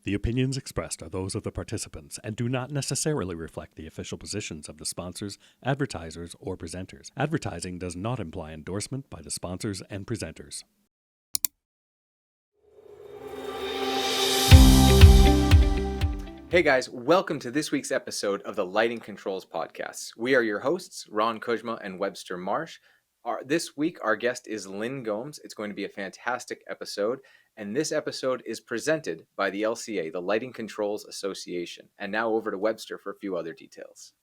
The opinions expressed are those of the participants and do not necessarily reflect the official positions of the sponsors, advertisers, or presenters. Advertising does not imply endorsement by the sponsors and presenters. Hey guys, welcome to this week's episode of the Lighting Controls Podcast. We are your hosts, Ron Kuzma and Webster Marsh. This week, our guest is Lynn Gomes. It's going to be a fantastic episode, and this episode is presented by the LCA, the Lighting Controls Association. And now over to Webster for a few other details.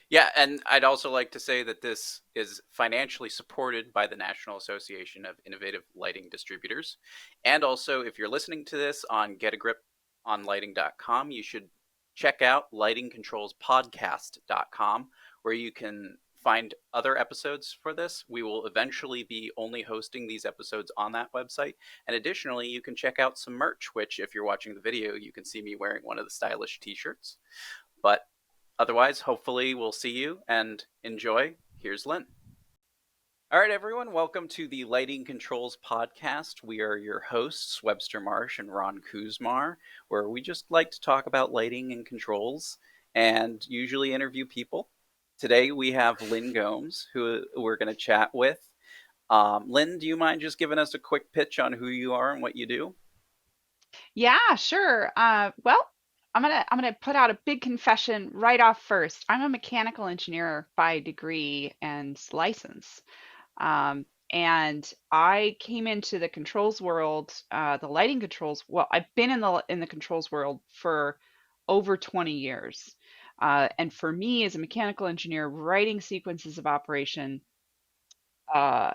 Yeah, and I'd also like to say that this is financially supported by the National Association of Innovative Lighting Distributors. And also, if you're listening to this on getagriponlighting.com, you should check out lightingcontrolspodcast.com, where you can find other episodes for this. We will eventually be only hosting these episodes on that website. And additionally, you can check out some merch, which if you're watching the video, you can see me wearing one of the stylish t-shirts. But otherwise, hopefully we'll see you and enjoy. Here's Lynn. All right, everyone, welcome to the Lighting Controls Podcast. We are your hosts, Webster Marsh and Ron Kuzma, where we just like to talk about lighting and controls and usually interview people. Today we have Lynn Gomes, who we're going to chat with. Lynn, do you mind just giving us a quick pitch on who you are and what you do? Yeah, sure. Well, I'm gonna put out a big confession right off first. I'm a mechanical engineer by degree and license. And I came into the controls world, the lighting controls. Well, I've been in the controls world for over 20 years. And for me, as a mechanical engineer, writing sequences of operation, uh,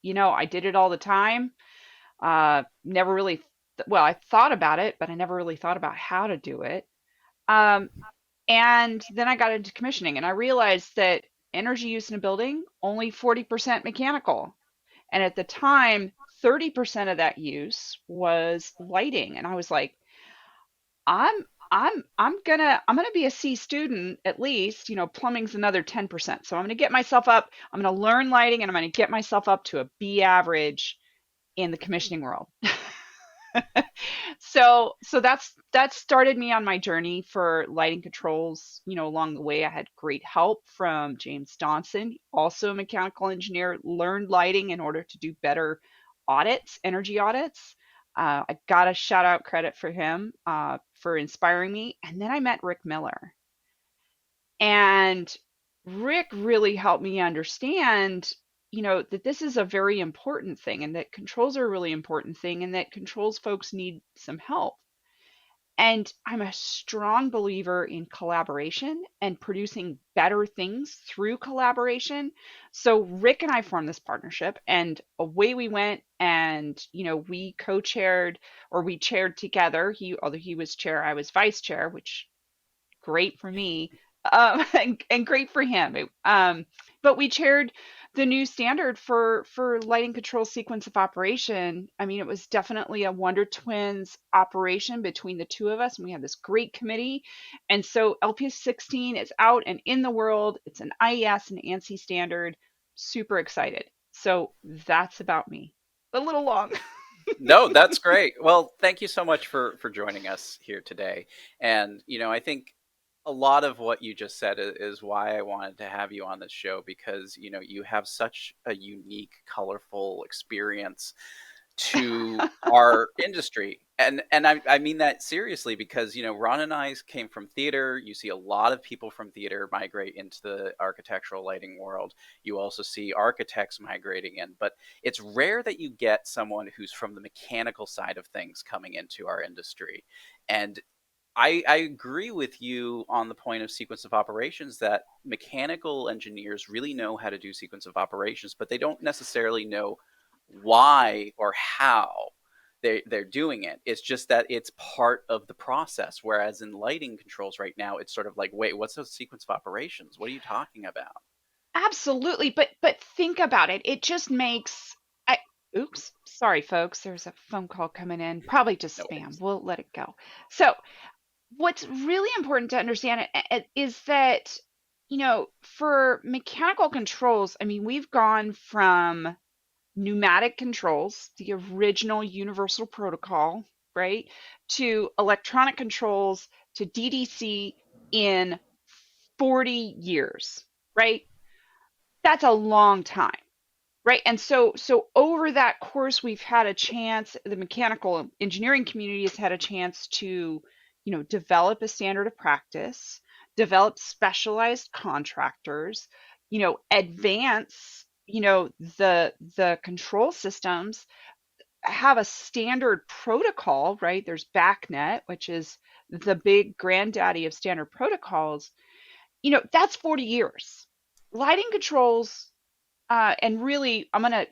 I did it all the time. Never really, well, I thought about it, but I never really thought about how to do it. Um, and then I got into commissioning, and I realized that energy use in a building only 40% mechanical. And at the time, 30% of that use was lighting. And I was like, I'm I'm gonna be a C student at least, plumbing's another 10%. So I'm gonna get myself up, I'm gonna learn lighting and I'm gonna get myself up to a B average in the commissioning world. So that started me on my journey for lighting controls. Along the way, I had great help from James Donson, also a mechanical engineer, learned lighting in order to do better audits, energy audits. I got a shout out credit for him for inspiring me. And then I met Rick Miller. And Rick really helped me understand, that this is a very important thing and that controls are a really important thing and that controls folks need some help. And I'm a strong believer in collaboration and producing better things through collaboration. So Rick and I formed this partnership and away we went and, we co-chaired or we chaired together. Although he was chair, I was vice chair, which great for me, and great for him. But we chaired the new standard for lighting control sequence of operation. I mean, it was definitely a Wonder Twins operation between the two of us, and we had this great committee. And so LPS 16 is out and in the world. It's an IES and ANSI standard. Super excited. So that's about me. A little long. No, that's great. Well, thank you so much for joining us here today. And, I think a lot of what you just said is why I wanted to have you on this show, because, you have such a unique, colorful experience to our industry. And I mean that seriously because, Ron and I came from theater. You see a lot of people from theater migrate into the architectural lighting world. You also see architects migrating in, but it's rare that you get someone who's from the mechanical side of things coming into our industry. And I agree with you on the point of sequence of operations that mechanical engineers really know how to do sequence of operations, but they don't necessarily know why or how they're doing it. It's just that it's part of the process. Whereas in lighting controls right now, it's sort of like, wait, what's a sequence of operations? What are you talking about? Absolutely, but think about it. It just makes oops, sorry folks, there's a phone call coming in, probably just No spam. worries. We'll let it go. So, what's really important to understand is that, for mechanical controls, I mean, we've gone from pneumatic controls, the original universal protocol, right, to electronic controls to DDC in 40 years, right? That's a long time. Right. And so over that course, we've had a chance, the mechanical engineering community has had a chance to, develop a standard of practice, develop specialized contractors, advance, the control systems, have a standard protocol, right? There's BACnet, which is the big granddaddy of standard protocols. That's 40 years. Lighting controls, and really, I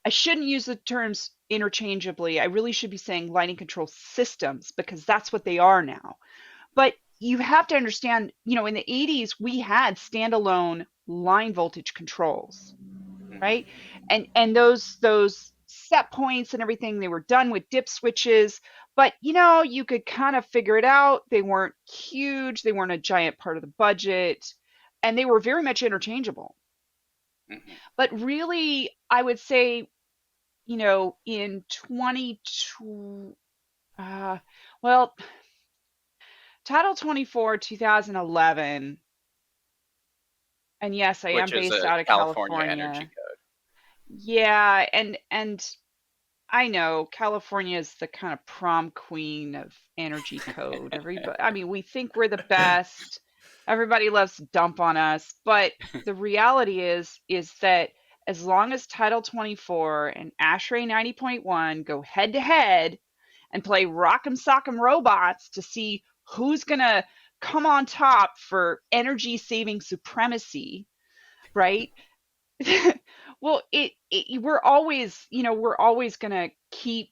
shouldn't use the terms interchangeably. I really should be saying lighting control systems because that's what they are now. But you have to understand, in the 80s, we had standalone line voltage controls, right? And those set points and everything, they were done with dip switches, but you could kind of figure it out. They weren't huge, they weren't a giant part of the budget, and they were very much interchangeable. But really, I would say, in 22, well, Title 24, 2011, and yes, I am Which is based a out of California energy California. code. Yeah, and I know California is the kind of prom queen of energy code. We think we're the best. Everybody loves to dump on us, but the reality is that as long as Title 24 and ASHRAE 90.1 go head to head and play Rock'em Sock'em Robots to see who's going to come on top for energy saving supremacy, right? Well, we're always going to keep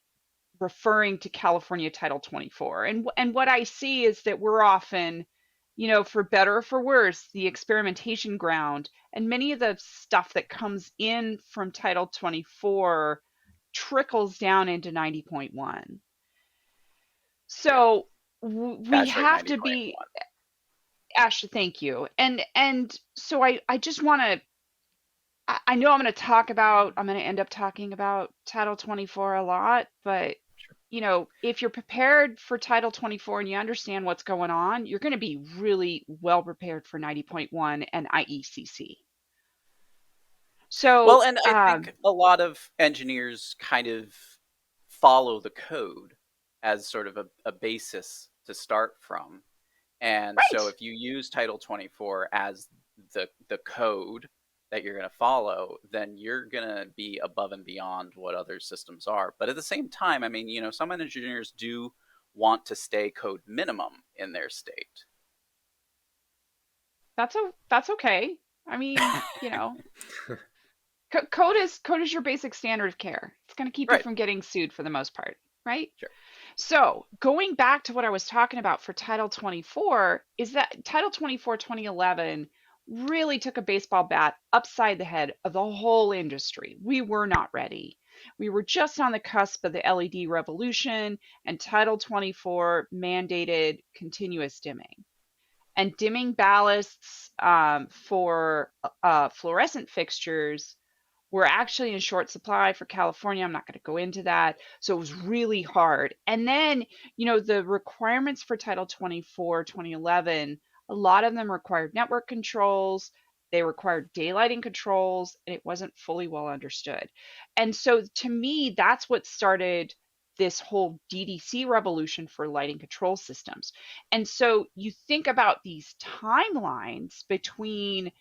referring to California Title 24. And what I see is that we're often, for better or for worse, the experimentation ground, and many of the stuff that comes in from Title 24 trickles down into 90.1. So we ASHRAE have to be, 90.1. Ash, thank you. And so I just want to, I know I'm going to end up talking about Title 24 a lot, but if you're prepared for Title 24 and you understand what's going on, you're going to be really well prepared for 90.1 and IECC. So, Well, and I think a lot of engineers kind of follow the code as sort of a basis to start from. And right. so if you use Title 24 as the code that you're going to follow, then you're going to be above and beyond what other systems are. But at the same time, some engineers do want to stay code minimum in their state. That's okay. Code is your basic standard of care. It's going to keep you from getting sued for the most part, right? Sure. So going back to what I was talking about for Title 24 is that Title 24 2011 really took a baseball bat upside the head of the whole industry. We were not ready. We were just on the cusp of the LED revolution, and Title 24 mandated continuous dimming. And dimming ballasts for fluorescent fixtures were actually in short supply for California. I'm not going to go into that. So it was really hard. And then, the requirements for Title 24, 2011, a lot of them required network controls. They required daylighting controls, and it wasn't fully well understood. And so to me, that's what started this whole DDC revolution for lighting control systems. And so you think about these timelines between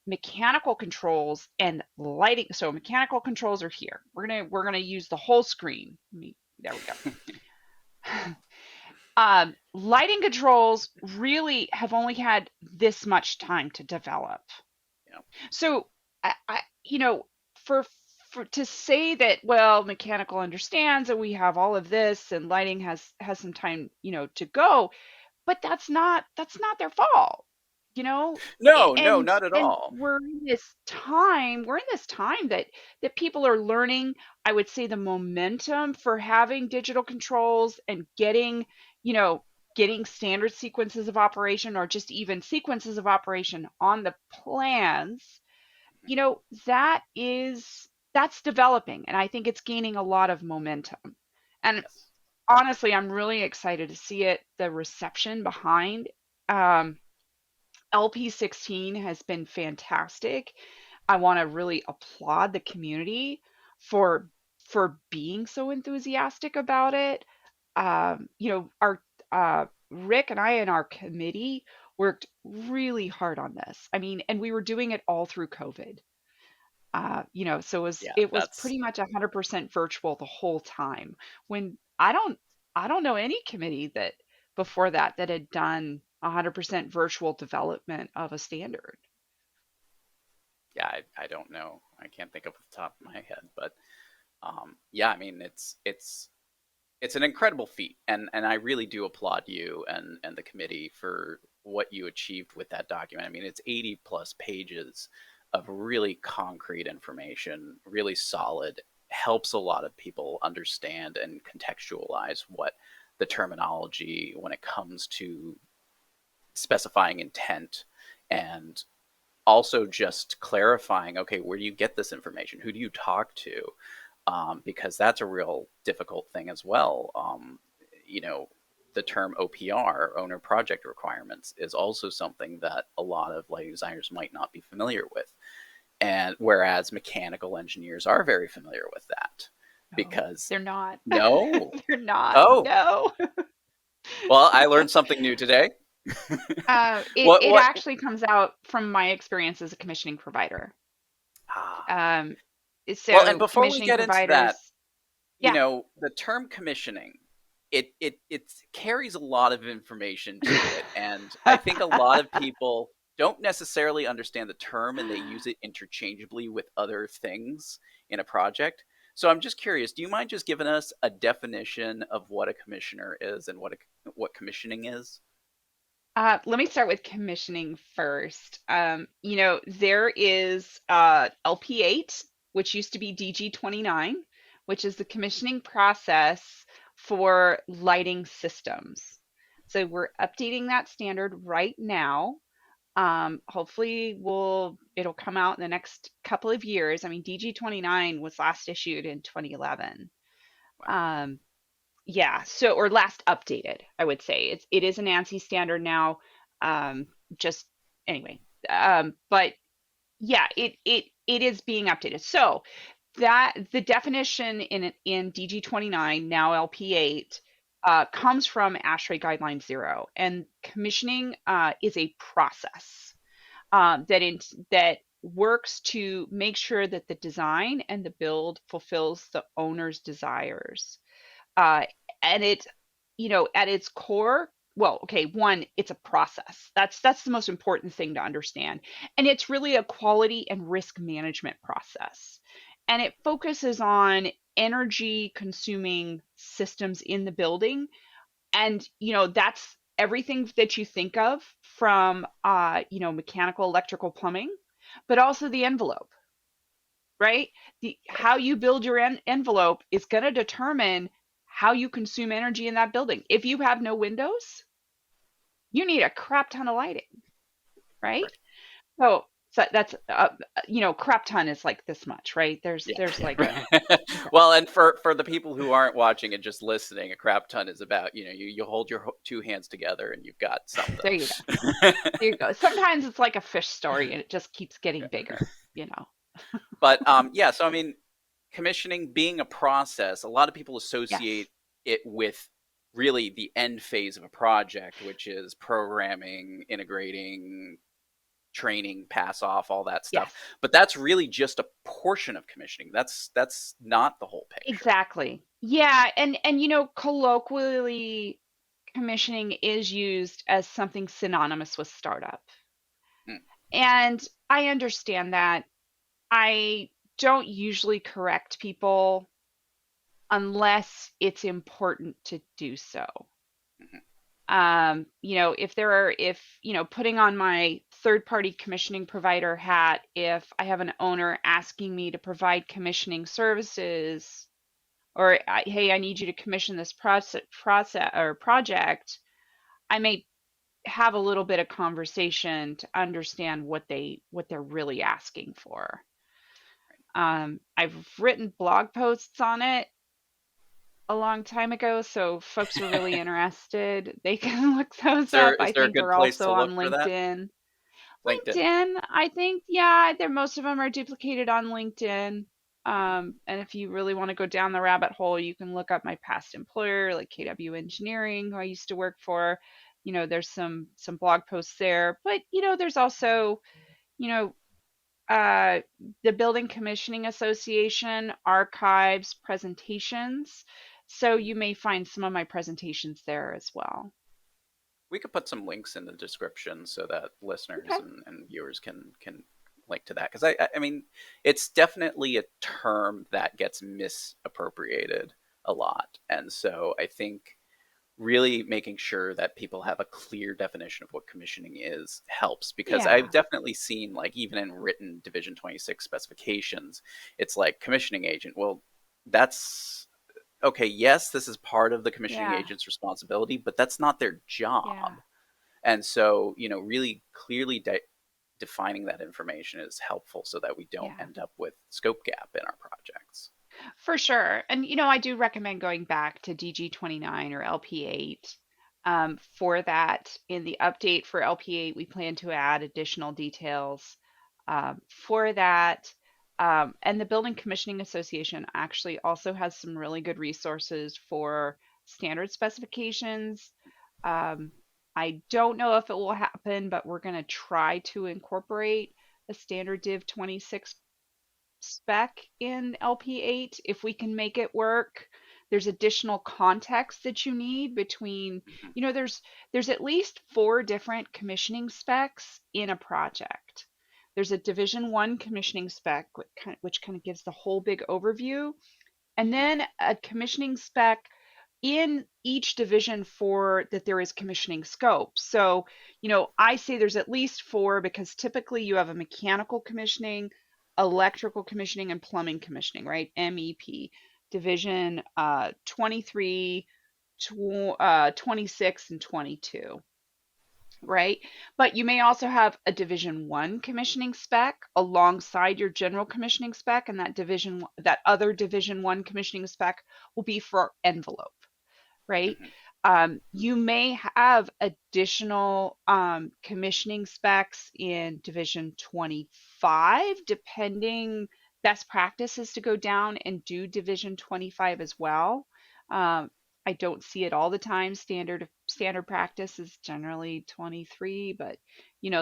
mechanical controls and lighting. So mechanical controls are here. We're gonna use the whole screen. There we go. Lighting controls really have only had this much time to develop. Yeah. So for to say that, well, mechanical understands that we have all of this and lighting has some time to go, but that's not their fault. No, not at all. We're in this time that people are learning, I would say, the momentum for having digital controls and getting standard sequences of operation, or just even sequences of operation on the plans. That's developing, and I think it's gaining a lot of momentum. And yes. honestly, I'm really excited to see it. The reception behind um, LP16 has been fantastic. I want to really applaud the community for being so enthusiastic about it. Our Rick and I and our committee worked really hard on this. I mean, and we were doing it all through COVID. So Yeah, it was that's pretty much 100% virtual the whole time. When I don't know any committee that before that had done 100% virtual development of a standard. yeah. I don't know. I can't think of the top of my head, but yeah. I mean, it's an incredible feat, and I really do applaud you and the committee for what you achieved with that document. I mean, it's 80 plus pages of really concrete information, really solid, helps a lot of people understand and contextualize what the terminology when it comes to specifying intent, and also just clarifying, okay, where do you get this information? Who do you talk to? Because that's a real difficult thing as well. You know, the term OPR, owner project requirements, is also something that a lot of lighting designers might not be familiar with. And whereas mechanical engineers are very familiar with that, No, because they're not. no, They're not. oh, No. well, I learned something new today. It What? actually comes out from my experience as a commissioning provider. Ah, Um, well, and so before we commissioning get into that, providers, yeah. the term commissioning, it carries a lot of information to it, and I think a lot of people don't necessarily understand the term, and they use it interchangeably with other things in a project. So I'm just curious, do you mind just giving us a definition of what a commissioner is and what commissioning is? Let me start with commissioning first. There is LP8, which used to be DG29, which is the commissioning process for lighting systems. So we're updating that standard right now. Hopefully it'll come out in the next couple of years. I mean, DG29 was last issued in 2011. Wow. Um, yeah, so or last updated, I would say. It is an ANSI standard now. Um, just anyway. But yeah, it is being updated. So that the definition in DG29, now LP8, comes from ASHRAE Guideline 0, and commissioning is a process that works to make sure that the design and the build fulfills the owner's desires. Uh, and at its core, well, okay, one, it's a process. That's the most important thing to understand. And it's really a quality and risk management process. And it focuses on energy consuming systems in the building. And, that's everything that you think of from, mechanical, electrical, plumbing, but also the envelope, right? How you build your envelope is going to determine how you consume energy in that building. If you have no windows, you need a crap ton of lighting, right? So that's crap ton is like this much, right? There's like Yeah. a okay. Well, and for the people who aren't watching and just listening, a crap ton is about, you hold your two hands together and you've got something. There you go. There you go. Sometimes it's like a fish story and it just keeps getting bigger, you know. But yeah, so I mean, commissioning being a process, a lot of people Yes. associate it with really the end phase of a project, which is programming, integrating, training, pass off, all that stuff. Yes. But that's really just a portion of commissioning. That's not the whole picture. Exactly. Yeah, and colloquially commissioning is used as something synonymous with startup. Mm, And I understand that. I don't usually correct people unless it's important to do so. mhm. Putting on my third party commissioning provider hat, if I have an owner asking me to provide commissioning services, or hey, I need you to commission this process or project, I may have a little bit of conversation to understand what they're really asking for. I've written blog posts on it. a long time ago, so folks are really interested. They can look those Is there up. is I there a think good they're place also to look on for that? LinkedIn. LinkedIn. LinkedIn, I think, yeah, they're most of them are duplicated on LinkedIn. And if you really want to go down the rabbit hole, you can look up my past employer, like KW Engineering, who I used to work for. There's some blog posts there, but there's also, you know, uh, the Building Commissioning Association archives presentations. So you may find some of my presentations there as well. We could put some links in the description so that listeners Okay. and viewers can link to that, because I mean, it's definitely a term that gets misappropriated a lot, and so I think really making sure that people have a clear definition of what commissioning is helps, because Yeah. I've definitely seen, like, even in written Division 26 specifications, it's like commissioning agent. Well, that's okay. Yes, this is part of the commissioning Yeah. agent's responsibility, but that's not their Yeah. job. And so, really clearly defining that information is helpful so that we don't Yeah. end up with scope gap in our projects. For sure. And I do recommend going back to DG 29 or LP8. For that, in the update for LP8, we plan to add additional details for that. And the Building Commissioning Association actually also has some really good resources for standard specifications. Um, I don't know if it will happen, but we're going to try to incorporate a standard Div 26 spec in LP8 if we can make it work. There's additional context that you need between, Mhm. There's at least 4 different commissioning specs in a project. There's a Division 1 commissioning spec, which kind of gives the whole big overview, and then a commissioning spec in each division for that there is commissioning scope. So, I say there's at least 4, because typically you have a mechanical commissioning, electrical commissioning, and plumbing commissioning, right? MEP, division 23, 26, and 22. Right? But you may also have a Division 1 commissioning spec alongside your general commissioning spec, and that other Division 1 commissioning spec will be for envelope, right? Mhm. You may have additional commissioning specs in Division 25, depending. Best practice is to go down and do Division 25 as well. Um, I don't see it all the time. Standard practice is generally 23, but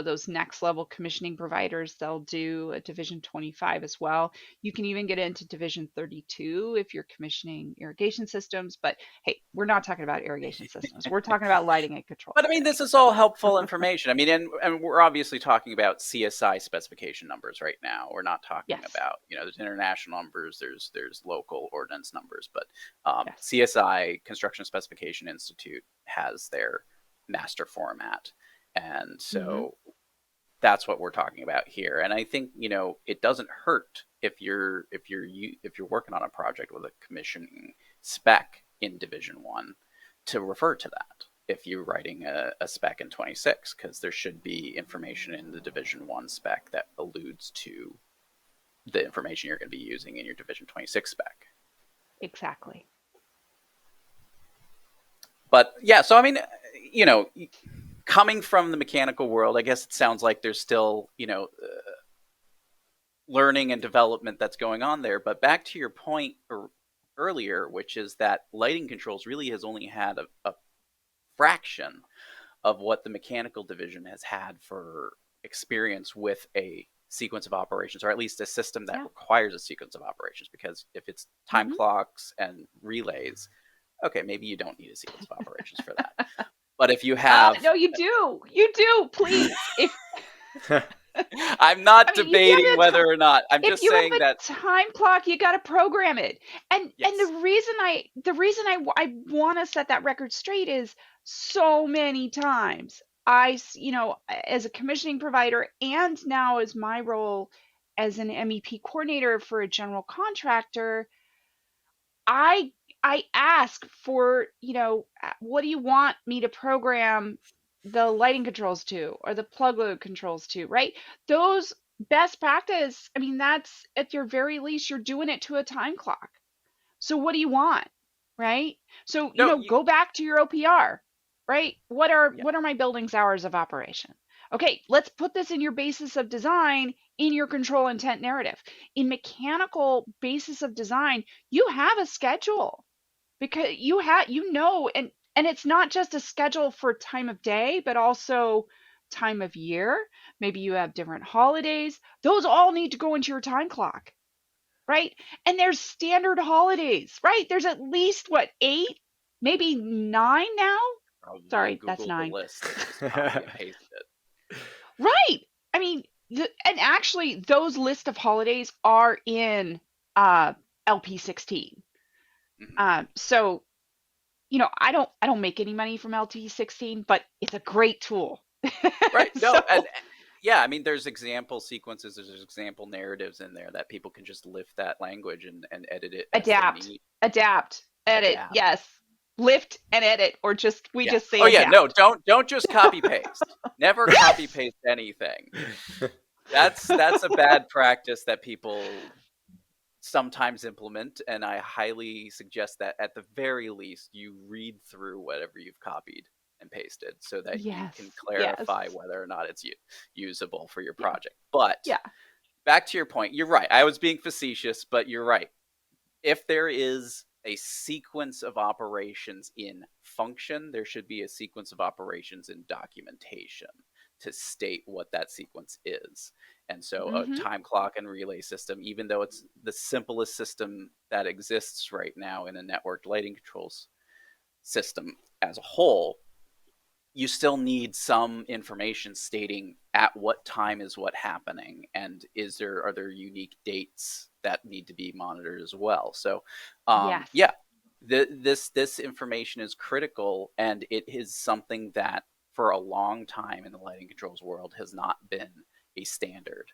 those next level commissioning providers, they'll do a Division 25 as well. You can even get into Division 32 if you're commissioning irrigation systems, but hey, we're not talking about irrigation systems. We're talking about lighting and control But I mean, today. this is all So, helpful information. I mean, and we're obviously talking about CSI specification numbers right now. We're not talking yes, about, there's international numbers, there's local ordinance numbers, but yes. CSI Construction Specification Institute has their master format, and Hmm. so that's what we're talking about here. And I think, it doesn't hurt if you're working on a project with a commissioning spec in Division 1 to refer to that if you're writing a spec in 26, because there should be information in the Division 1 spec that alludes to the information you're going to be using in your Division 26 spec. Exactly. But yeah, so I mean, you know, coming from the mechanical world, I guess it sounds like there's still, learning and development that's going on there. But back to your point earlier, which is that lighting controls really has only had a fraction of what the mechanical division has had for experience with a sequence of operations, or at least a system that Yeah. requires a sequence of operations. Because if it's time Hmm. clocks and relays, okay, maybe you don't need a sequence of operations for that. But if you have, No, you do. You do. Please. If I'm not I mean, if you debating have a whether or not, I'm if just you have saying that, a time clock, you got to program it. And yes. the reason I want to set that record straight is so many times as a commissioning provider, and now as my role as an MEP coordinator for a general contractor, I I ask for, what do you want me to program the lighting controls to, or the plug load controls to, right? Those best practice, I mean, that's at your very least, you're doing it to a time clock. So what do you want? right? So, No, go back to your OPR, right? What are yeah, my building's hours of operation? Okay, let's put this in your basis of design in your control intent narrative. In mechanical basis of design, you have a schedule because and it's not just a schedule for time of day, but also time of year. Maybe you have different holidays. Those all need to go into your time clock, right? And there's standard holidays, right? There's at least what, 8, maybe 9 now? probably Sorry, that's Google the 9. list and just copy and paste it. Right. I mean, and actually those list of holidays are in LP 16. Mhm. So, I don't make any money from LT 16, but it's a great tool. Right. No, So, and yeah, I mean, there's example sequences, there's example narratives in there that people can just lift that language and edit it as they need. adapt, edit, Adapt. yes. Lift and edit, or we Yeah. just say Oh yeah. No, adapt. don't just copy paste. Never copy paste anything. That's a bad practice that people sometimes implement, and I highly suggest that at the very least you read through whatever you've copied and pasted so that you Yes, can yes. clarify whether or not it's usable for your Yeah, project. But yeah. back to your point, you're right. I was being facetious, but you're right. If there is a sequence of operations in function, there should be a sequence of operations in documentation to state what that sequence is. And so a Mm-hmm. time clock and relay system, even though it's the simplest system that exists right now in a networked lighting controls system as a whole, you still need some information stating at what time is what happening, and are there unique dates that need to be monitored as well. So Yes. yeah, this information is critical, and it is something that for a long time in the lighting controls world has not been a standard.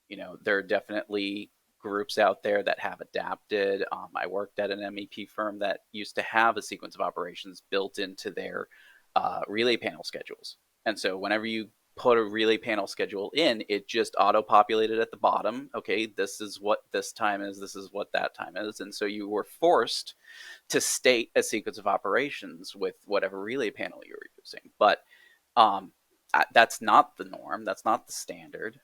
There are definitely groups out there that have adapted. I worked at an MEP firm that used to have a sequence of operations built into their relay panel schedules. And so whenever you put a relay panel schedule in, it just auto-populated at the bottom. Okay, this is what this time is, this is what that time is. And so you were forced to state a sequence of operations with whatever relay panel you were using. But that's not the norm. That's not the standard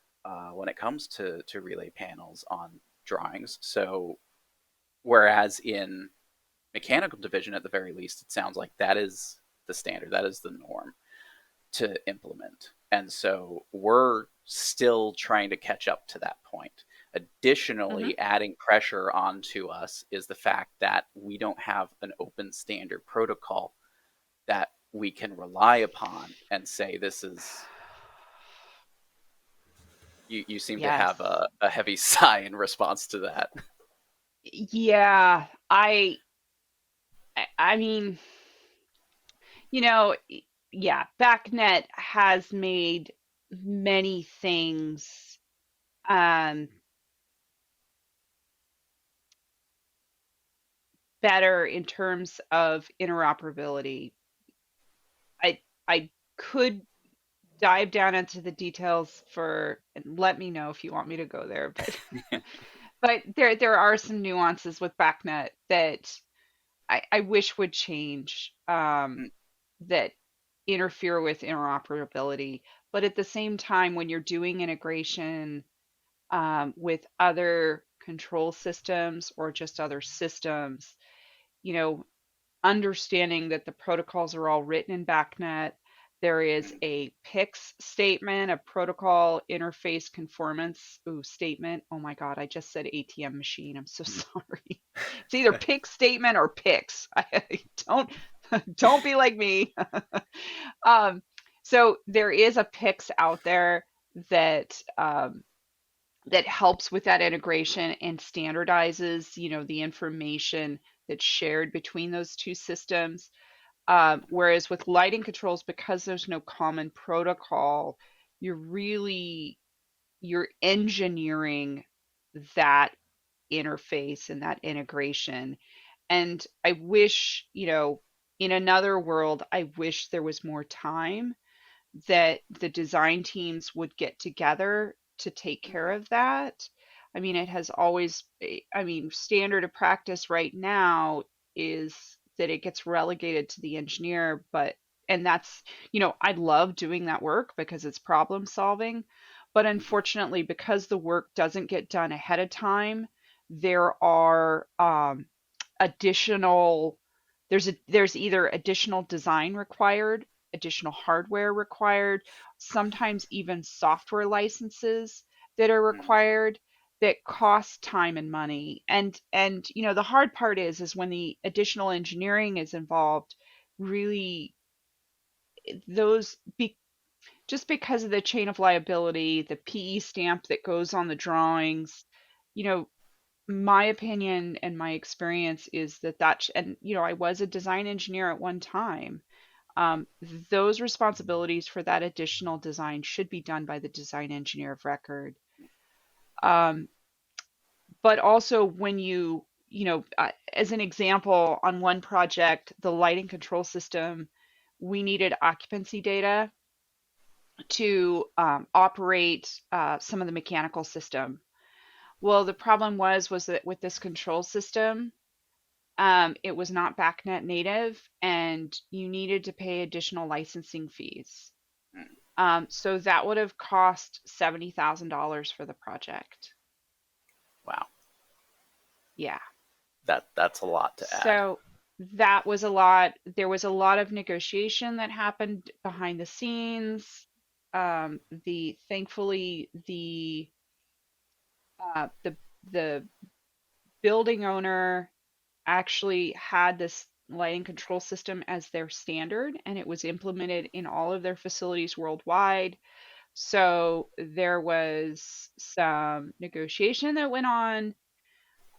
when it comes to relay panels on drawings. So whereas in mechanical division, at the very least, it sounds like that is the standard, that is the norm to implement. And so we're still trying to catch up to that point. Mm-hmm. Additionally, adding pressure onto us is the fact that we don't have an open standard protocol that we can rely upon and say this is. You seem to Yes. have a heavy sigh in response to that. Yeah. I mean, yeah, BACnet has made many things um better in terms of interoperability. I could dive down into the details and let me know if you want me to go there, but there are some nuances with BACnet that I wish would change, that interfere with interoperability. But at the same time, when you're doing integration with other control systems or just other systems, you know, understanding that the protocols are all written in BACnet. There is a PICS statement, a protocol interface conformance statement. Oh my God, I just said ATM machine. I'm so sorry. It's either PICS statement or PICS. Don't be like me. So there is a PICS out there that that helps with that integration and standardizes, the information that's shared between those two systems. Whereas with lighting controls, because there's no common protocol, you're engineering that interface and that integration. And I wish, in another world, I wish there was more time that the design teams would get together to take care of that. I mean, standard of practice right now is that it gets relegated to the engineer, and that's, I love doing that work because it's problem solving. But unfortunately, because the work doesn't get done ahead of time, there are additional, there's either additional design required, additional hardware required, sometimes even software licenses that are required that cost time and money. And the hard part is when the additional engineering is involved, really those just because of the chain of liability, the PE stamp that goes on the drawings, you know, my opinion and my experience is and I was a design engineer at one time. Those responsibilities for that additional design should be done by the design engineer of record. But also when as an example, on one project, the lighting control system, we needed occupancy data to operate some of the mechanical system. Well, the problem was that with this control system, it was not BACnet native, and you needed to pay additional licensing fees. So that would have cost $70,000 for the project. Wow. Yeah. That's a lot to add. So that was a lot. There was a lot of negotiation that happened behind the scenes. Thankfully the building owner actually had this lighting control system as their standard, and it was implemented in all of their facilities worldwide. So there was some negotiation that went on.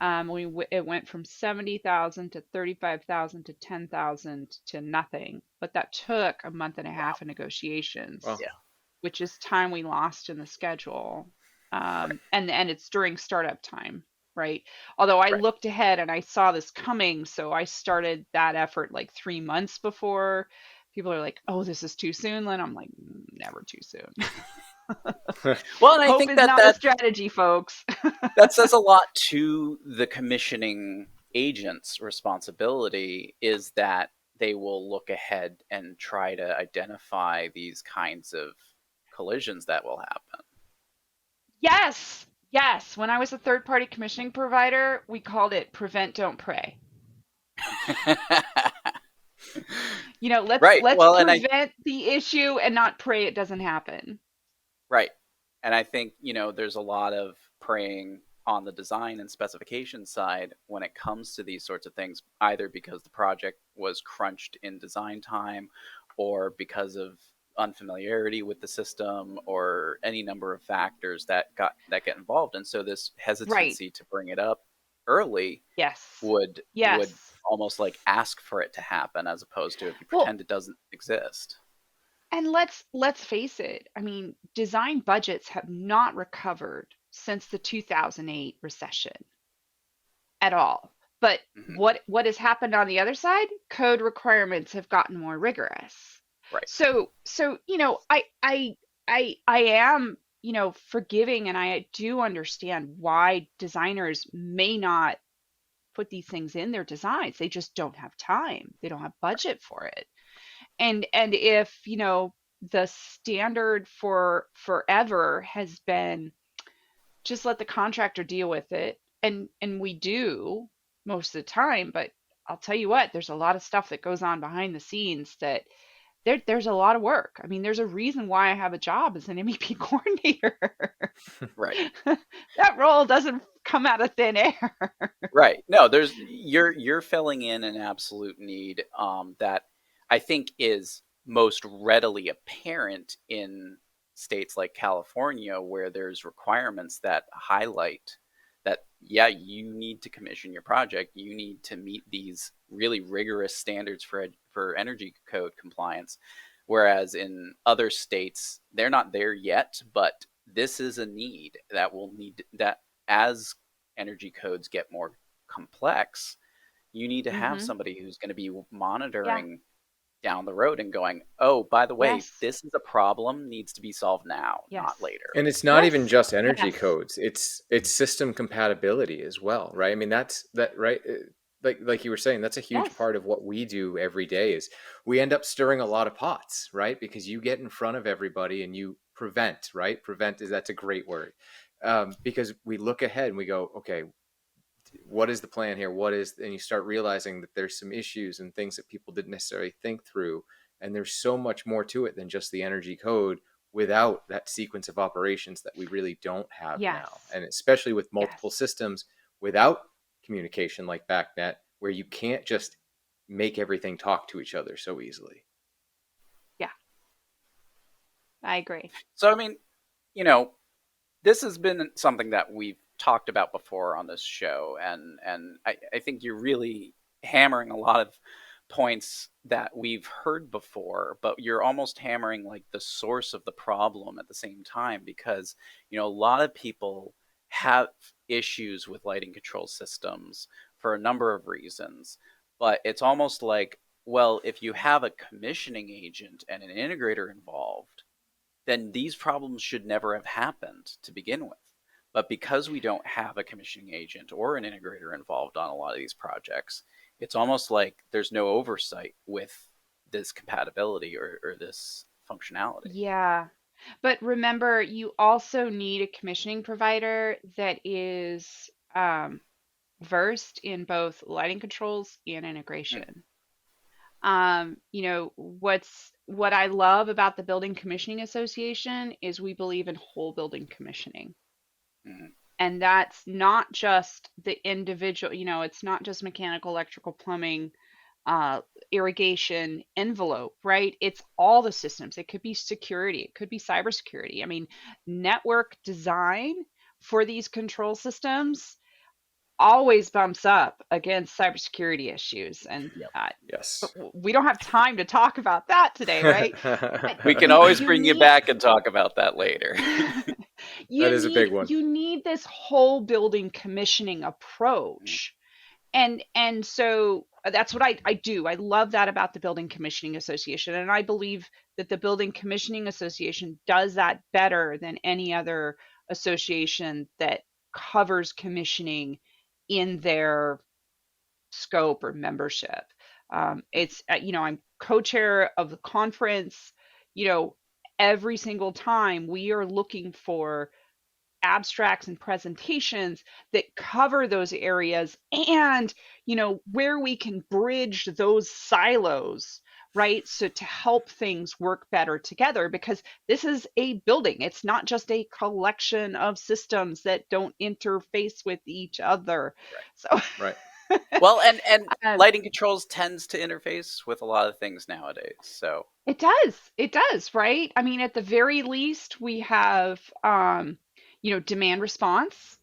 It went from 70,000 to 35,000 to 10,000 to nothing, but that took a month and a half of negotiations, Wow. Yeah. which is time we lost in the schedule. And it's during startup time, right? Although I Right. looked ahead and I saw this coming, so I started that effort like 3 months before. People are like, "Oh, this is too soon," Lynn. I'm like, never too soon. Well, and I Hope think is that not a strategy, folks. that says a lot to the commissioning agent's responsibility, is that they will look ahead and try to identify these kinds of collisions that will happen. Yes, yes. When I was a third-party commissioning provider, we called it prevent, don't pray. Right. Let's Well, prevent the issue and not pray it doesn't happen. Right. And I think, there's a lot of praying on the design and specification side when it comes to these sorts of things, either because the project was crunched in design time or because of unfamiliarity with the system or any number of factors that get involved. And so this hesitancy to bring it up early Yes. would Yes. almost like ask for it to happen, as opposed to if you pretend it doesn't exist. And let's face it. I mean, design budgets have not recovered since the 2008 recession at all. But what has happened on the other side? Code requirements have gotten more rigorous. Right. So I am, forgiving, and I do understand why designers may not put these things in their designs. They just don't have time. They don't have budget for it. And if, the standard for forever has been just let the contractor deal with it, and we do most of the time, but I'll tell you what, there's a lot of stuff that goes on behind the scenes that there's a lot of work. I mean, there's a reason why I have a job as an MEP coordinator. Right. That role doesn't come out of thin air. Right. No, you're filling in an absolute need that I think is most readily apparent in states like California, where there's requirements that highlight that, yeah, you need to commission your project. You need to meet these really rigorous standards for energy code compliance. Whereas in other states, they're not there yet, but this is a need that will need that as energy codes get more complex. You need to have somebody who's going to be monitoring down the road and going, oh, by the way, this is a problem, needs to be solved now, not later. And it's not even just energy codes. It's system compatibility as well, right? I mean, right? like you were saying, that's a huge Yes. part of what we do every day is we end up stirring a lot of pots, right? Because you get in front of everybody and you prevent, right? That's a great word. Because we look ahead and we go, okay, what is the plan here? And you start realizing that there's some issues and things that people didn't necessarily think through. And there's so much more to it than just the energy code without that sequence of operations that we really don't have Yes. now. And especially with multiple Yes. systems without communication like BACnet, where you can't just make everything talk to each other so easily. Yeah. I agree. So, I mean, this has been something that we've talked about before on this show, and I think you're really hammering a lot of points that we've heard before, but you're almost hammering like the source of the problem at the same time, because a lot of people have issues with lighting control systems for a number of reasons, but it's almost like, well, if you have a commissioning agent and an integrator involved, then these problems should never have happened to begin with. But because we don't have a commissioning agent or an integrator involved on a lot of these projects, it's almost like there's no oversight with this compatibility or this functionality. Yeah. But remember, you also need a commissioning provider that is versed in both lighting controls and Mm. integration. What I love about the Building Commissioning Association is we believe in whole building commissioning. Mhm. And that's not just the individual, it's not just mechanical, electrical, plumbing, irrigation envelope, right? It's all the systems. It could be security, it could be cybersecurity. I mean, network design for these control systems always bumps up against cybersecurity issues. And Yes. we don't have time to talk about that today, right? We can always bring you back and talk about that later. That is a big one. You need this whole building commissioning approach. And so that's what I do. I love that about the Building Commissioning Association. And I believe that the Building Commissioning Association does that better than any other association that covers commissioning in their scope or membership. It's, I'm co-chair of the conference. Every single time we are looking for abstracts and presentations that cover those areas and where we can bridge those silos, right? So to help things work better together, because this is a building, it's not just a collection of systems that don't interface with each other. Right. Well, and lighting controls tends to interface with a lot of things nowadays. So it does, right? I mean, at the very least, we have demand response,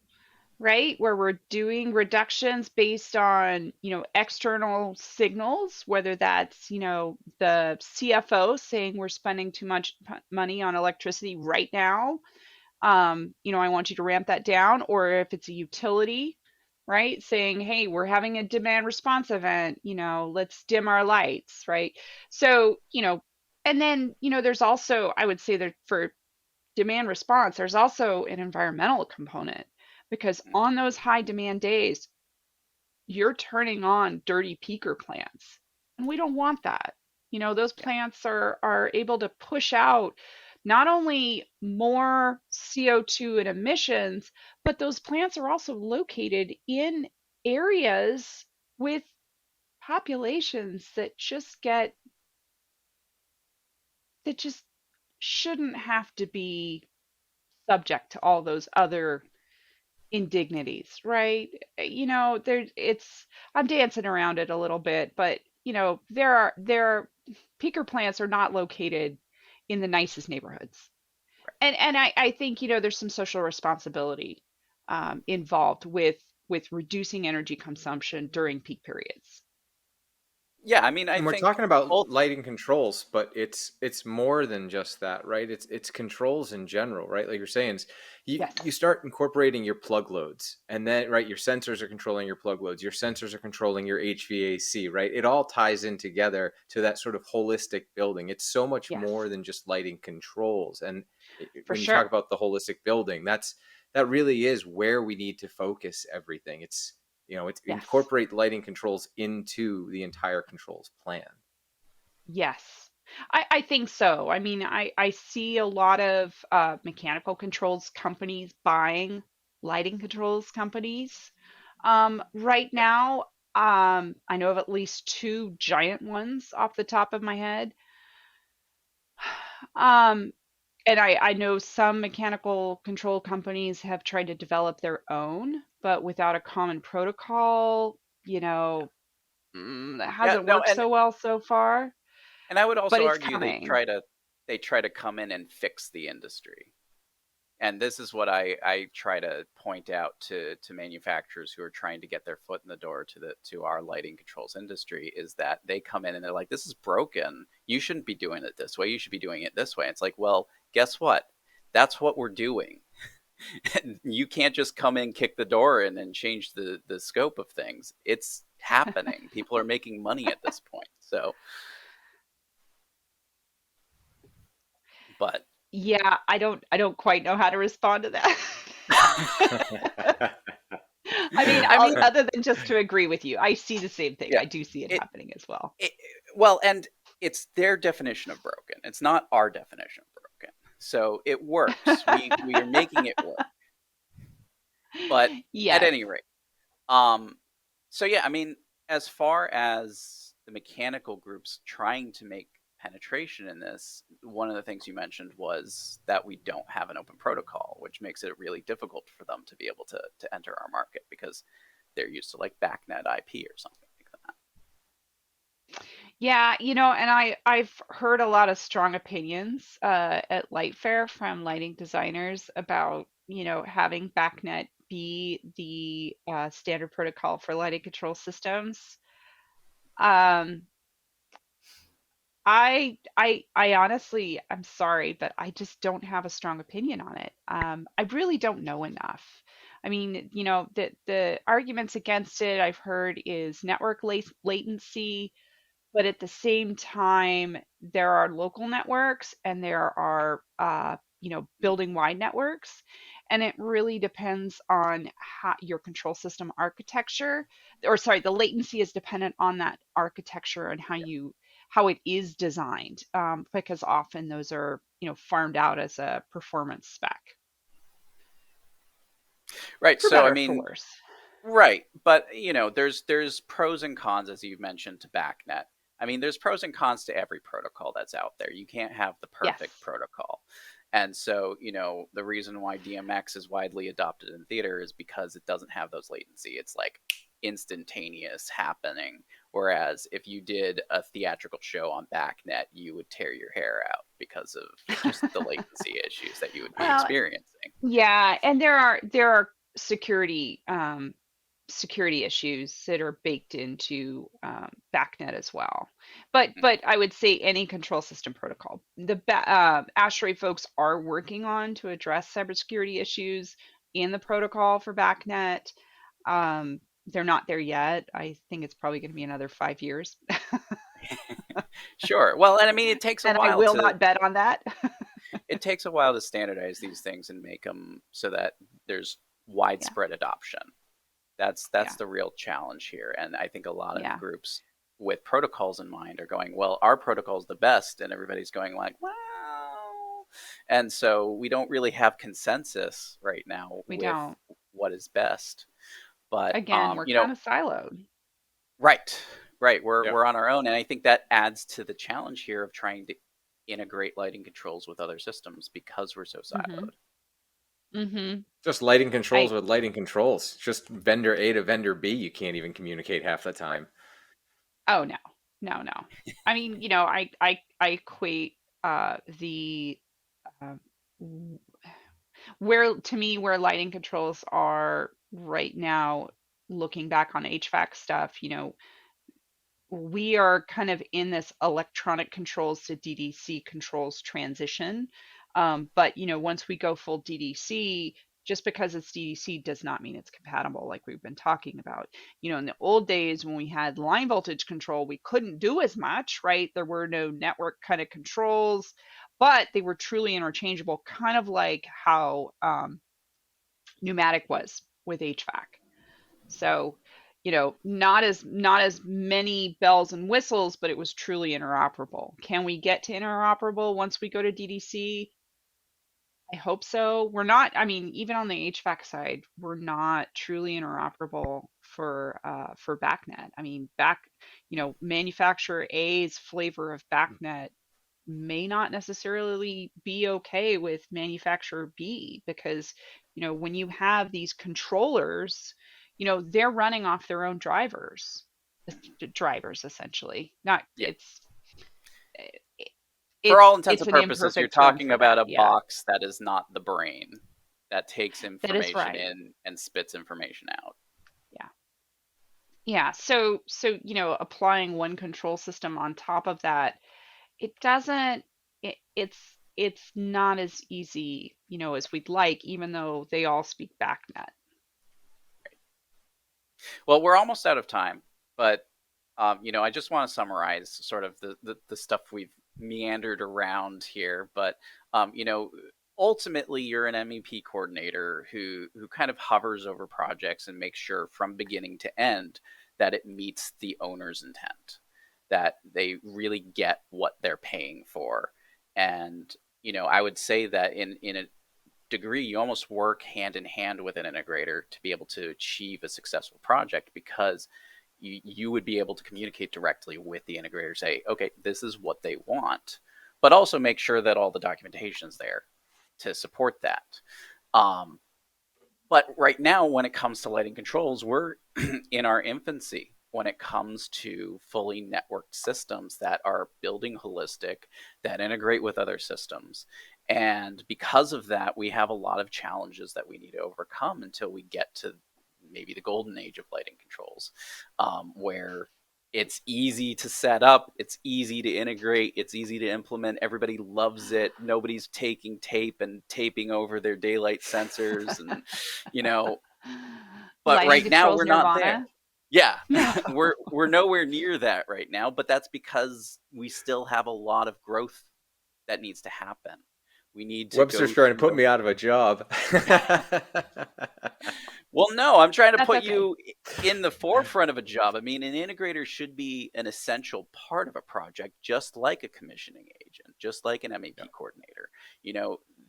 right? Where we're doing reductions based on, external signals, whether that's, the CFO saying we're spending too much money on electricity right now. I want you to ramp that down, or if it's a utility, right? Saying, hey, we're having a demand response event, let's dim our lights, right? So, and then, there's also, I would say that for demand response, there's also an environmental component, because on those high demand days, you're turning on dirty peaker plants. And we don't want that. Those plants are able to push out not only more CO2 and emissions, but those plants are also located in areas with populations that just shouldn't have to be subject to all those other indignities, right? I'm dancing around it a little bit, but there are peaker plants are not located in the nicest neighborhoods. And I think, there's some social responsibility involved with reducing energy consumption during peak periods. yeah, I mean, I And we're think talking about both. lighting controls, but it's more than just that, right? It's controls in general, right? Like you're saying, Yes. you start incorporating your plug loads, and then right, your sensors are controlling your plug loads. Your sensors are controlling your HVAC, right? It all ties in together to that sort of holistic building. It's so much Yes. more than just lighting controls. And For when you sure. talk about the holistic building, that really is where we need to focus everything. It's Yes. incorporate lighting controls into the entire controls plan. Yes. I think so. I mean, I see a lot of mechanical controls companies buying lighting controls companies. Right now, I know of at least two giant ones off the top of my head. Um, and I know some mechanical control companies have tried to develop their own, but without a common protocol, that Yeah, hasn't no, worked so well so far, and I would but also it's argue coming. they try to come in and fix the industry. And this is what I try to point out to manufacturers who are trying to get their foot in the door to our lighting controls industry, is that they come in and they're like, this is broken. You shouldn't be doing it this way. You should be doing it this way. It's like, well, guess what? That's what we're doing. You can't just come in, kick the door in, and change the scope of things. It's happening. People are making money at this point. So, but Yeah, I don't quite know how to respond to that. I mean, I mean, other than just to agree with you, I see the same thing. yeah, I do see it it, happening as well. well, and it's their definition of broken. It's not our definition of broken. So it works. We are making it work. But at Yes. any rate, um, so yeah, I mean, as far as the mechanical groups trying to make penetration in this, one of the things you mentioned was that we don't have an open protocol, which makes it really difficult for them to be able to enter our market because they're used to like BACnet IP or something like that. Yeah, and I've heard a lot of strong opinions at Light Fair from lighting designers about, having BACnet be the standard protocol for lighting control systems. Um, I honestly, I'm sorry, but I just don't have a strong opinion on it. I really don't know enough. I mean, the arguments against it I've heard is network latency, but at the same time, there are local networks and there are, building-wide networks, and it really depends on how your control system architecture, or sorry, the latency is dependent on that architecture and how it is designed, because often those are, farmed out as a performance spec, Right. for So I better or for mean, worse. right, but there's pros and cons, as you mentioned, to BACnet. I mean, there's pros and cons to every protocol that's out there. You can't have the Yes. perfect protocol. And so, the reason why DMX is widely adopted in theater is because it doesn't have those latency. It's like instantaneous happening. Whereas if you did a theatrical show on BACnet, you would tear your hair out because of just the latency issues that you would be Well, experiencing. yeah, and there are security issues that are baked into BACnet as well. But I would say any control system protocol. The ASHRAE folks are working on to address cybersecurity issues in the protocol for BACnet. They're not there yet. I think it's probably going to be another 5 years. Sure. Well, and I mean, it takes a And I while will to not bet on that. it takes a while to standardize these things and make them so that there's Yeah. widespread adoption. That's Yeah. the real challenge here. And I think a lot of Yeah. groups with protocols in mind are going, well, our protocol's the best, and everybody's going like, well, and so we don't really have consensus right now We with don't. what is best. But Again, we're kind of siloed. right, right, we're Yep. we're on our own, and I think that adds to the challenge here of trying to integrate lighting controls with other systems because we're so siloed. Mm-hmm. Just lighting controls I with lighting controls. Just vendor A to vendor B, you can't even communicate half the time. Oh no, no, no. I mean, I equate the uh, w- where lighting controls are right now, looking back on HVAC stuff, we are kind of in this electronic controls to DDC controls transition. But once we go full DDC, just because it's DDC does not mean it's compatible, like we've been talking about. In the old days when we had line voltage control, we couldn't do as much, right? There were no network kind of controls, but they were truly interchangeable, kind of like how pneumatic was with HVAC. So not as many bells and whistles, but it was truly interoperable. Can we get to interoperable once we go to DDC? I hope so. We're not, I mean, even on the HVAC side, we're not truly interoperable for BACnet. I mean, manufacturer A's flavor of BACnet may not necessarily be okay with manufacturer B, because when you have these controllers, they're running off their own drivers essentially. Not Yeah. it's For all intents it's and an purposes, you're imperfect term talking for about that. a Yeah, box that is not the brain, that takes that is information right. in and spits information out. Yeah. So applying one control system on top of that, it doesn't. It's not as easy, as we'd like, even though they all speak BACnet. Well, we're almost out of time, but I just want to summarize sort of the stuff we've meandered around here. But ultimately, you're an MEP coordinator who kind of hovers over projects and makes sure from beginning to end that it meets the owner's intent, that they really get what they're paying for. And I would say that in a degree, you almost work hand in hand with an integrator to be able to achieve a successful project, because you would be able to communicate directly with the integrator, say, okay, this is what they want, but also make sure that all the documentation is there to support that. But right now, when it comes to lighting controls, we're in our infancy when it comes to fully networked systems that are building holistic, that integrate with other systems. And because of that, we have a lot of challenges that we need to overcome until we get to maybe the golden age of lighting controls, where it's easy to set up, it's easy to integrate, it's easy to implement. Everybody loves it. Nobody's taking tape and taping over their daylight sensors, and But Lighting right now controls we're not there. Nirvana. Yeah, No. we're nowhere near that right now, but that's because we still have a lot of growth that needs to happen. We need to Webster's trying to put me out of a job. Well, no, I'm trying to That's put okay. you in the forefront of a job. I mean, an integrator should be an essential part of a project, just like a commissioning agent, just like an MEP coordinator.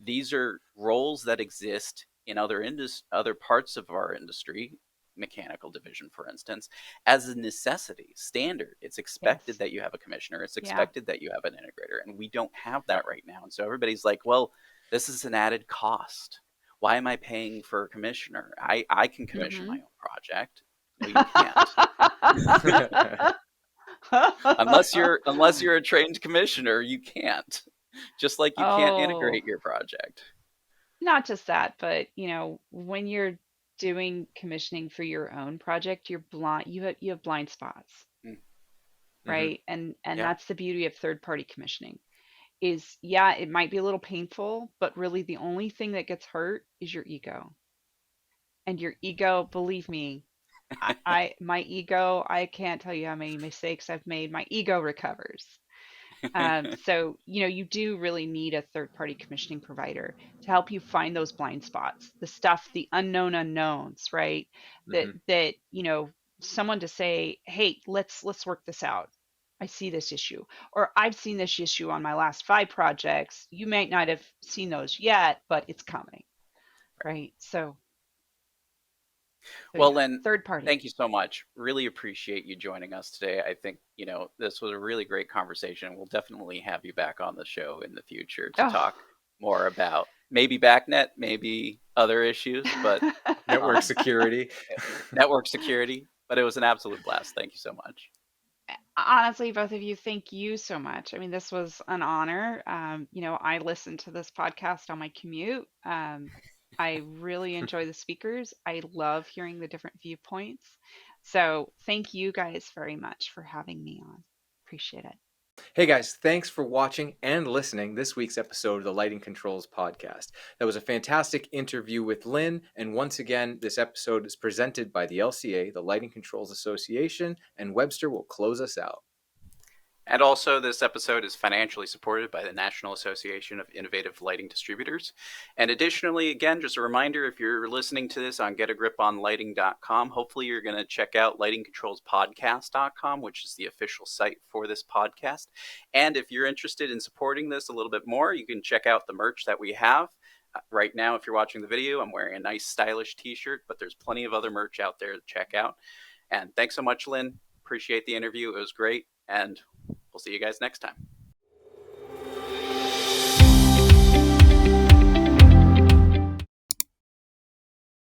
These are roles that exist in other parts of our industry, mechanical division, for instance, as a necessity, standard. It's expected Yes. that you have a commissioner. It's Yeah. expected that you have an integrator, and we don't have that right now. And so everybody's like, well, this is an added cost. Why am I paying for a commissioner? I can commission my own project. Well, you can't. unless you're a trained commissioner, you can't. Just like you can't integrate your project. Not just that, but when you're doing commissioning for your own project, you're blind. You have blind spots, right? And that's the beauty of third-party commissioning. Is it might be a little painful, but really the only thing that gets hurt is your ego. And your ego, believe me, my ego, I can't tell you how many mistakes I've made. My ego recovers. So, you do really need a third-party commissioning provider to help you find those blind spots, the stuff, the unknown unknowns, right? That someone to say, hey, let's work this out. I see this issue, or I've seen this issue on my last 5 projects. You might not have seen those yet, but it's coming, right? So well, then, third party. Thank you so much. Really appreciate you joining us today. I think, this was a really great conversation. We'll definitely have you back on the show in the future to talk more about maybe BACnet, maybe other issues, but network security. But it was an absolute blast. Thank you so much. Honestly, both of you, thank you so much. I mean, this was an honor. I listened to this podcast on my commute. I really enjoy the speakers. I love hearing the different viewpoints. So thank you guys very much for having me on. Appreciate it. Hey guys, thanks for watching and listening this week's episode of the Lighting Controls Podcast. That was a fantastic interview with Lynn, and once again, this episode is presented by the LCA, the Lighting Controls Association, and Webster will close us out. And also, this episode is financially supported by the National Association of Innovative Lighting Distributors. And additionally, again, just a reminder, if you're listening to this on getagriponlighting.com, hopefully you're going to check out lightingcontrolspodcast.com, which is the official site for this podcast. And if you're interested in supporting this a little bit more, you can check out the merch that we have. Right now, if you're watching the video, I'm wearing a nice stylish t-shirt, but there's plenty of other merch out there to check out. And thanks so much, Lynn. Appreciate the interview. It was great. And we'll see you guys next time.